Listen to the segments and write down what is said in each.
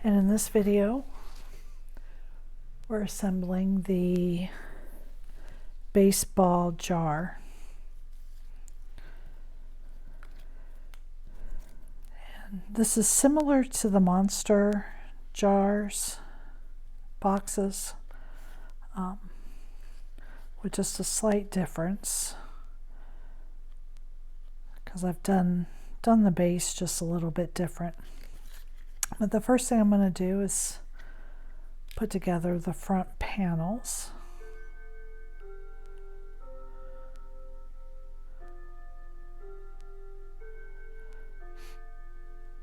And in this video, we're assembling the baseball jar. And this is similar to the monster jars, boxes, with just a slight difference, because I've done the base just a little bit different. But the first thing I'm going to do is put together the front panels.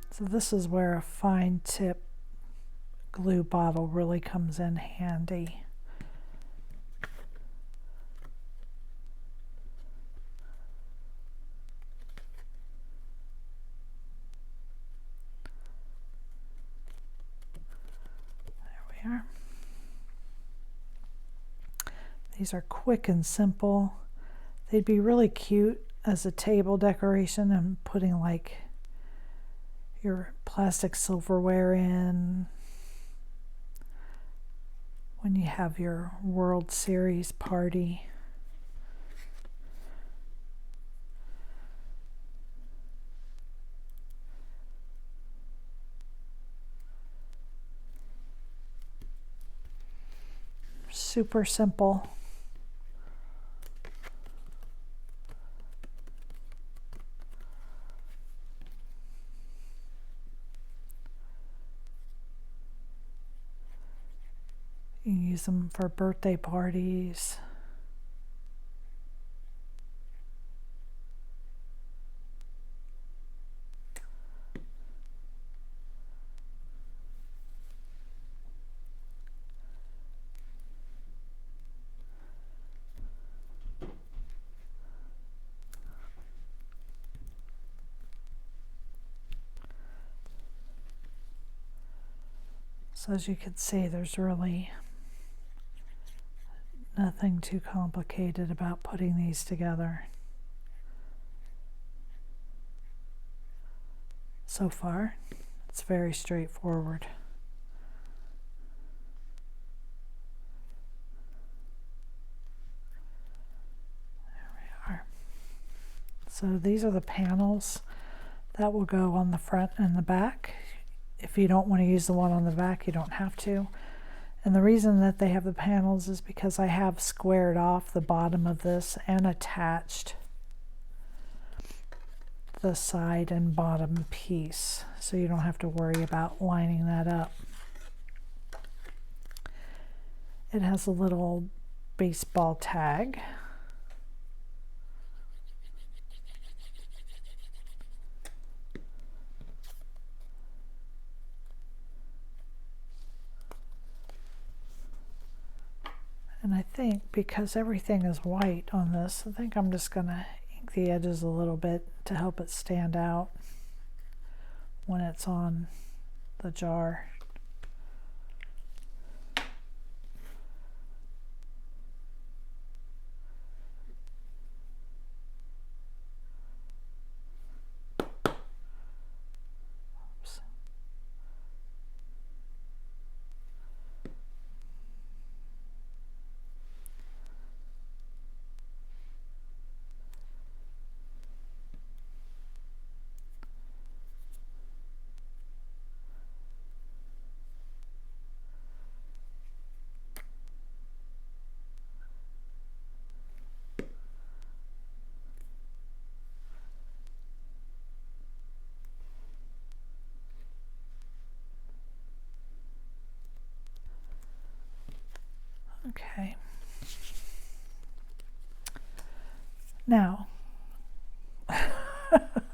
So this is where a fine tip glue bottle really comes in handy. These are quick and simple. They'd be really cute as a table decoration and putting like your plastic silverware in when you have your World Series party. Super simple. You can use them for birthday parties. So as you can see, there's really nothing too complicated about putting these together. So far, it's very straightforward. There we are. So these are the panels that will go on the front and the back. If you don't want to use the one on the back, you don't have to. And the reason that they have the panels is because I have squared off the bottom of this and attached the side and bottom piece, so you don't have to worry about lining that up. It has a little baseball tag. And I think because everything is white on this, I think I'm just going to ink the edges a little bit to help it stand out when it's on the jar. Oops. Okay. Now,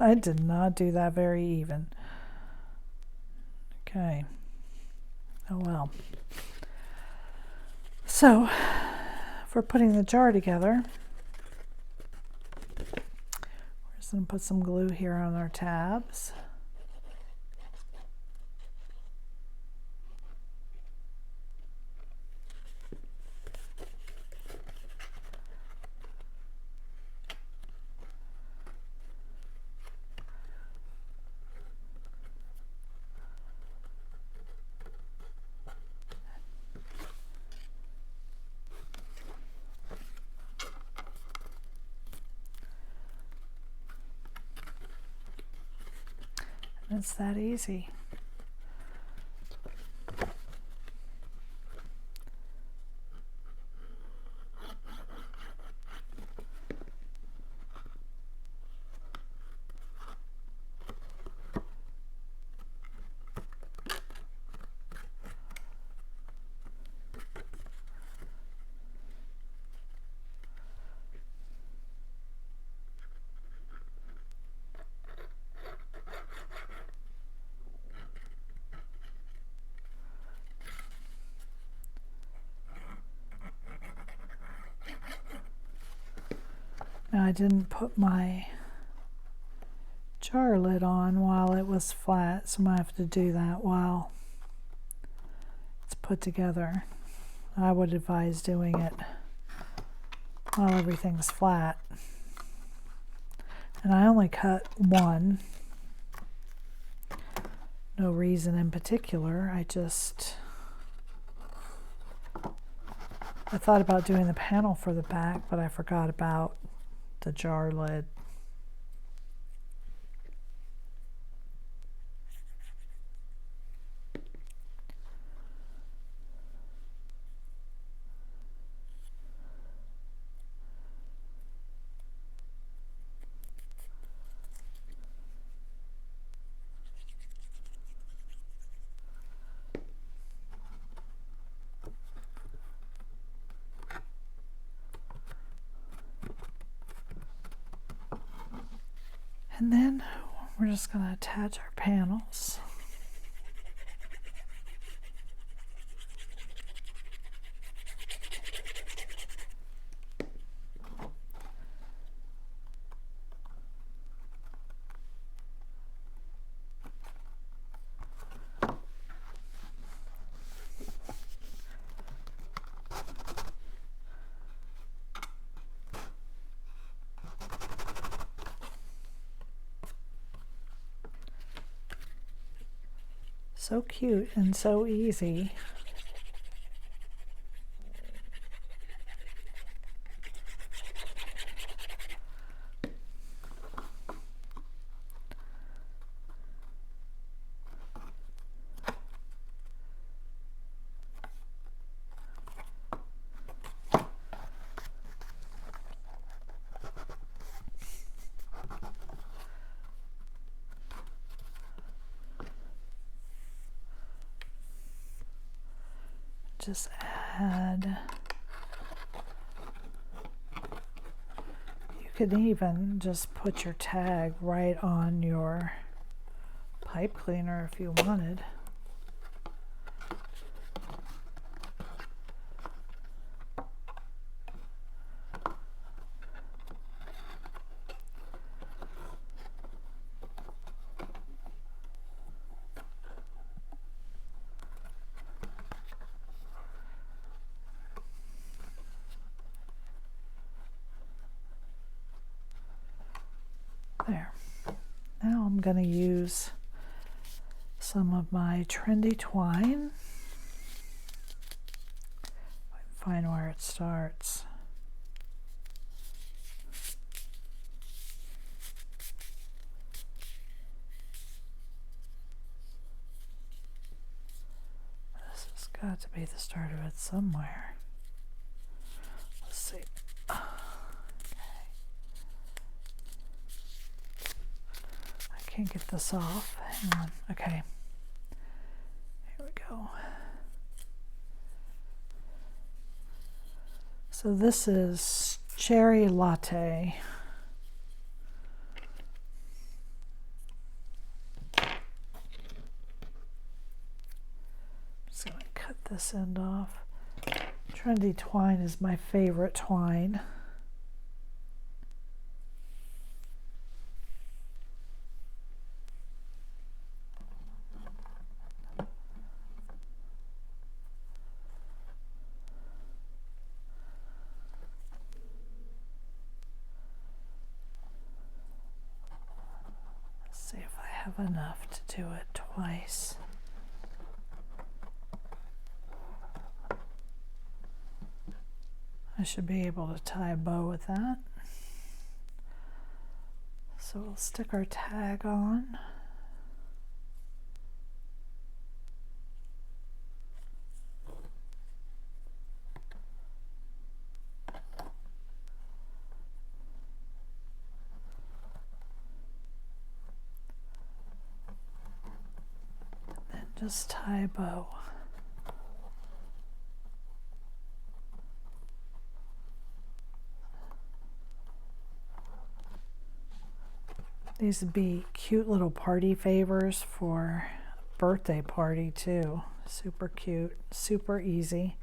I did not do that very even. Okay. Oh well. So, for putting the jar together, we're just going to put some glue here on our tabs. It's that easy. Now I didn't put my jar lid on while it was flat, so I have to do that while it's put together. I would advise doing it while everything's flat. And I only cut one. No reason in particular. I thought about doing the panel for the back, but I forgot about the jar lid. And then we're just going to attach our panels. So cute and so easy. Just add, you could even just put your tag right on your pipe cleaner if you wanted. There. Now I'm going to use some of my trendy twine. Find where it starts. This has got to be the start of it somewhere. Let's see. Can't get this off. Hang on. Okay. Here we go. So this is cherry latte. I'm just going to cut this end off. Trendy twine is my favorite twine. See if I have enough to do it twice. I should be able to tie a bow with that. So we'll stick our tag on. Just tie a bow. These would be cute little party favors for a birthday party too. Super cute, super easy.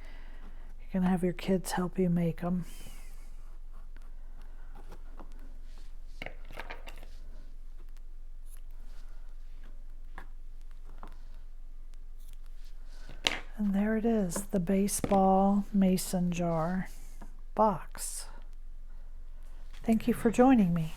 You can have your kids help you make them. And there it is, the baseball mason jar box. Thank you for joining me.